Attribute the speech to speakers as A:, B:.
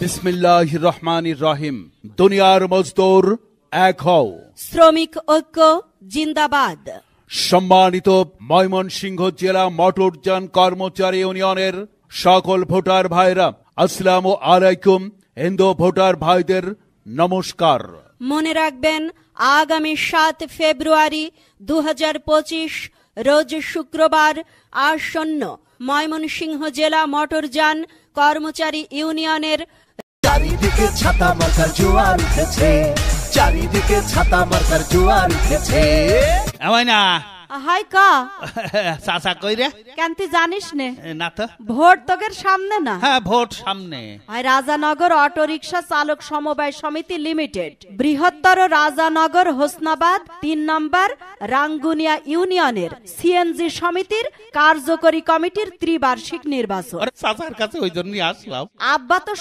A: বিসমিল্লাহির রহমানির রহিম। দুনিয়ার মজদুর এক হও,
B: শ্রমিক ঐক্য জিন্দাবাদ।
A: সম্মানিত ময়মনসিংহ জেলা মোটরযান কর্মচারী ইউনিয়নের সকল ভোটার ভাইরা, আসসালামু আলাইকুম। হিন্দু ভোটার ভাইদের নমস্কার।
B: মনে রাখবেন, আগামী 7 ফেব্রুয়ারি 2025 রোজ শুক্রবার আসন্ন ময়মনসিংহ জেলা মোটরযান কর্মচারী ইউনিয়নের
C: চারিদিকে ছাতা মার্কার জোয়ার উঠেছে, চারিদিকে ছাতা মার্কার জোয়ার উঠেছে।
D: না
B: হাই কা
D: চাচা কই রে?
B: কেন তুই জানিস নে?
D: না তো।
B: ভোট তোকের সামনে না?
D: হ্যাঁ, ভোট সামনে।
B: রাজানগর অটো রিক্সা চালক সমবায় সমিতি লিমিটেড, বৃহত্তর রাজানগর হোসনাবাদ 3 নম্বর রাঙ্গুনিয়া ইউনিয়নের সিএনজি সমিতির কার্যকরী কমিটির ত্রিবার্ষিক নির্বাচন।
D: চাচার কাছে ওই জন্যই আসলাম।
B: আব্বা তো